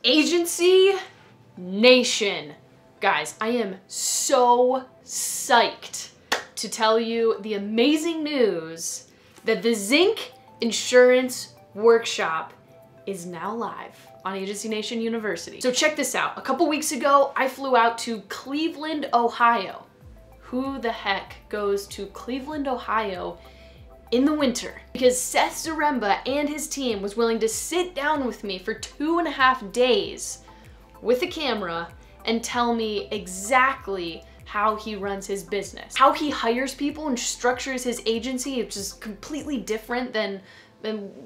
Agency Nation. Guys, I am so psyched to tell you the amazing news that the Zinc Insurance Workshop is now live on Agency Nation University. So check this out. A couple weeks ago, I flew out to Cleveland, Ohio. Who the heck goes to Cleveland, Ohio in the winter? Because Seth Zaremba and his team was willing to sit down with me for 2.5 days with a camera and tell me exactly how he runs his business, how he hires people and structures his agency, which is completely different than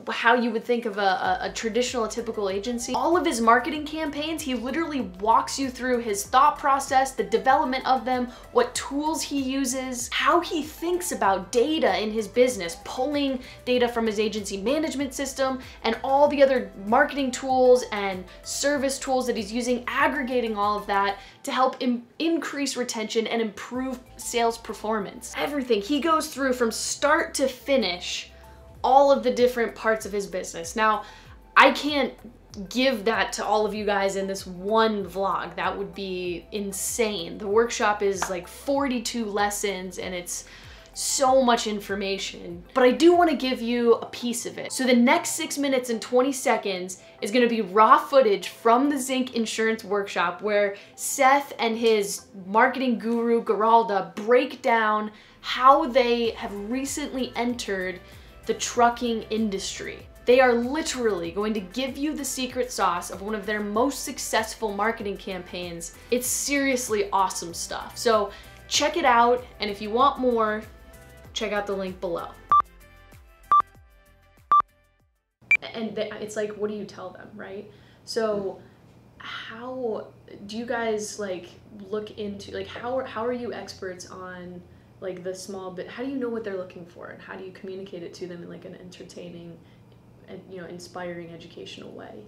how you would think of a traditional, typical agency. All of his marketing campaigns, he literally walks you through his thought process, the development of them, what tools he uses, how he thinks about data in his business, pulling data from his agency management system and all the other marketing tools and service tools that he's using, aggregating all of that to help increase retention and improve sales performance. Everything. He goes through from start to finish all of the different parts of his business. Now, I can't give that to all of you guys in this one vlog. That would be insane. The workshop is like 42 lessons and it's so much information, but I do want to give you a piece of it. So the next 6 minutes and 20 seconds is going to be raw footage from the Zinc Insurance Workshop where Seth and his marketing guru, Geralda, break down how they have recently entered the trucking industry. They are literally going to give you the secret sauce of one of their most successful marketing campaigns. It's seriously awesome stuff. So check it out, and if you want more, check out the link below. And it's like, what do you tell them, right? So how do you guys like look into, like how are you experts on like the small bit? How do you know what they're looking for, and how do you communicate it to them in like an entertaining and, you know, inspiring, educational way?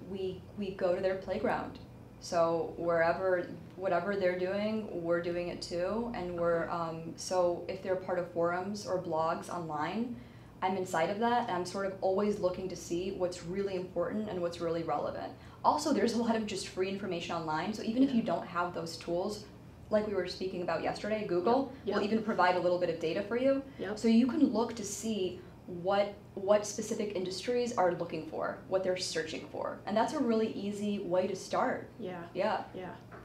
We go to their playground. So whatever they're doing, we're doing it too. And we're so if they're part of forums or blogs online, I'm inside of that, and I'm sort of always looking to see what's really important and what's really relevant. Also, there's a lot of just free information online. So even if you don't have those tools, like we were speaking about yesterday, Google will even provide a little bit of data for you. So you can look to see what specific industries are looking for, what they're searching for. And that's a really easy way to start. Yeah.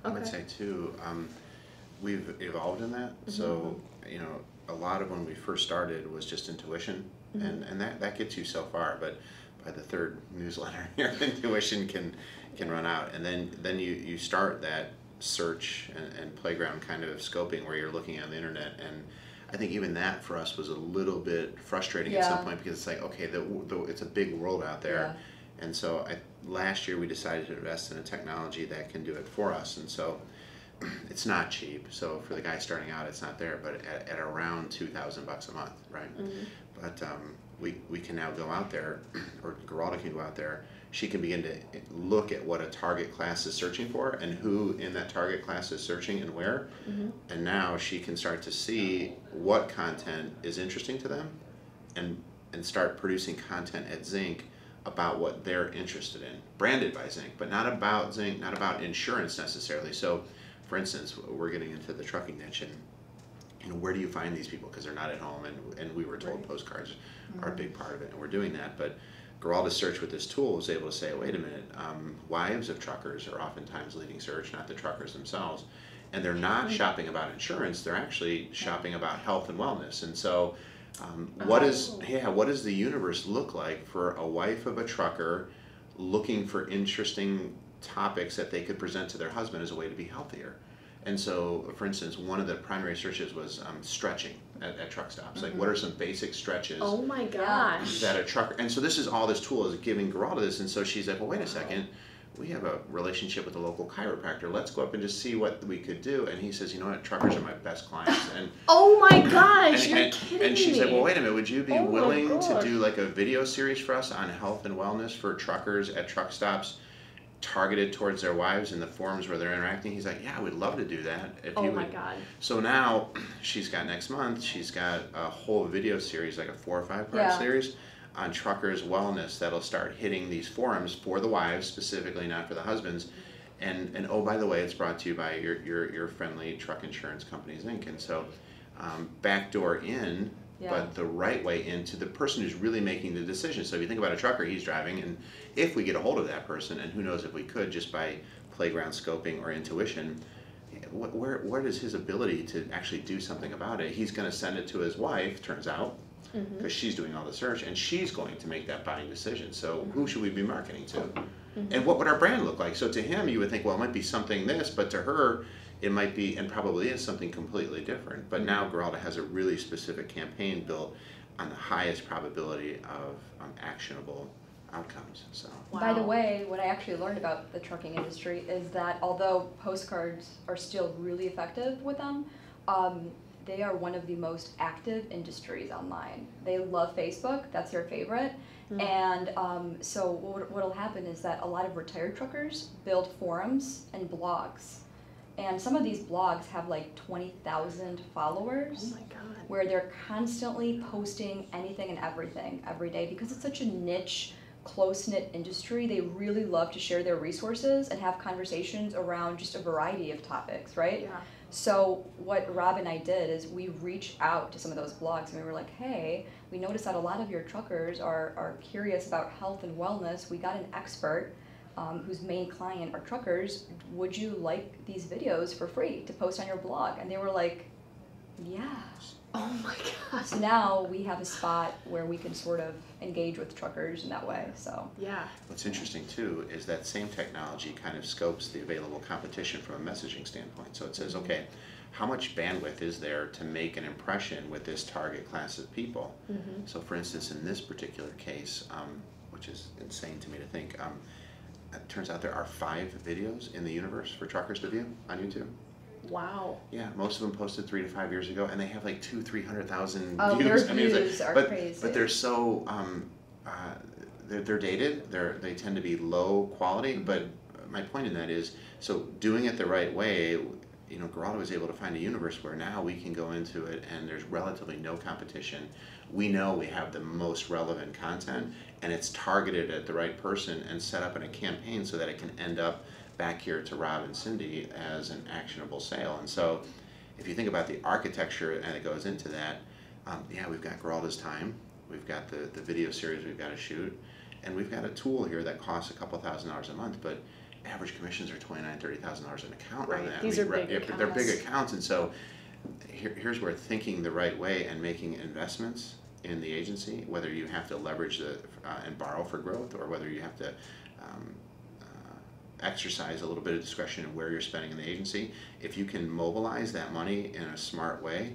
I would say too, we've evolved in that. So, you know, a lot of when we first started was just intuition, and that gets you so far, but by the third newsletter, your intuition can run out. And then you start that search and playground kind of scoping where you're looking on the internet, and I think even that for us was a little bit frustrating at some point, because it's like, okay, it's a big world out there, and so last year we decided to invest in a technology that can do it for us, and so it's not cheap. So for the guy starting out, it's not there, but at around $2,000 a month, right? But we can now go out there, or Geralda can go out there. She can begin to look at what a target class is searching for and who in that target class is searching and where. And now she can start to see what content is interesting to them and start producing content at Zinc about what they're interested in, branded by Zinc, but not about Zinc, not about insurance necessarily. So for instance, we're getting into the trucking niche, and you know, where do you find these people? Because they're not at home, and we were told postcards are a big part of it, and we're doing that. But Geralda's search with this tool was able to say, wait a minute, wives of truckers are oftentimes leading search, not the truckers themselves. And they're not shopping about insurance, they're actually shopping about health and wellness. And so what does the universe look like for a wife of a trucker looking for interesting topics that they could present to their husband as a way to be healthier? And so, for instance, one of the primary searches was stretching at truck stops. Like, what are some basic stretches? Oh my gosh. That a trucker, and so this tool is giving Geralda this, and so she's like, well, wait a second, we have a relationship with a local chiropractor. Let's go up and just see what we could do. And he says, you know what, truckers are my best clients. And oh my gosh, you're kidding me. And she's like, well, wait a minute, would you be willing to do like a video series for us on health and wellness for truckers at truck stops, targeted towards their wives in the forums where they're interacting? He's like, yeah, I would love to do that. Oh my God. So now she's got next month, she's got a whole video series, like a 4 or 5 part series on truckers' wellness that'll start hitting these forums for the wives specifically, not for the husbands. And oh, by the way, it's brought to you by your friendly truck insurance companies, Inc. And so backdoor in, but the right way into the person who's really making the decision. So if you think about a trucker, he's driving, and if we get a hold of that person, and who knows if we could just by playground scoping or intuition, where does his ability to actually do something about it? He's going to send it to his wife, turns out, because she's doing all the search, and she's going to make that buying decision. So who should we be marketing to? And what would our brand look like? So to him, you would think, well, it might be something this, but to her, it might be, and probably is, something completely different. But now Geralda has a really specific campaign built on the highest probability of actionable outcomes. So. Wow. By the way, what I actually learned about the trucking industry is that although postcards are still really effective with them, they are one of the most active industries online. They love Facebook, that's their favorite. And so what'll happen is that a lot of retired truckers build forums and blogs. And some of these blogs have like 20,000 followers. Oh my God. Where they're constantly posting anything and everything every day because it's such a niche, close-knit industry. They really love to share their resources and have conversations around just a variety of topics, right? Yeah. So what Rob and I did is we reached out to some of those blogs and we were like, hey, we noticed that a lot of your truckers are curious about health and wellness. We got an expert whose main client are truckers. Would you like these videos for free to post on your blog? And they were like, yeah. Oh my God. So now we have a spot where we can sort of engage with truckers in that way, so. Yeah. What's interesting too is that same technology kind of scopes the available competition from a messaging standpoint. So it says, okay, how much bandwidth is there to make an impression with this target class of people? So for instance, in this particular case, which is insane to me to think, it turns out there are 5 videos in the universe for truckers to view on YouTube. Wow. Yeah, most of them posted 3 to 5 years ago, and they have like 200,000-300,000 oh, views. their views are crazy. But they're so they're dated. They tend to be low quality. But my point in that is, so doing it the right way, you know, Geralda was able to find a universe where now we can go into it, and there's relatively no competition. We know we have the most relevant content, and it's targeted at the right person and set up in a campaign so that it can end up back here to Rob and Cindy as an actionable sale. And so if you think about the architecture and it goes into that, yeah, we've got Geralda's time, we've got the video series we've got to shoot, and we've got a tool here that costs a couple $1,000s a month, but average commissions are $29,000, $30,000 an account on that. These are big accounts. They're big accounts, and so here's where thinking the right way and making investments in the agency, whether you have to leverage and borrow for growth, or whether you have to exercise a little bit of discretion in where you're spending in the agency. If you can mobilize that money in a smart way,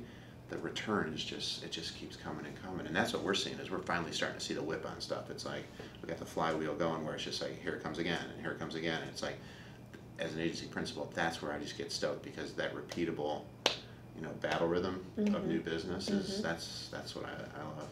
the return is it just keeps coming and coming. And that's what we're seeing, is we're finally starting to see the whip on stuff. It's like we got the flywheel going where it's just like, here it comes again, and here it comes again. And it's like, as an agency principal, that's where I just get stoked, because that repeatable, you know, battle rhythm of new business is that's what I love.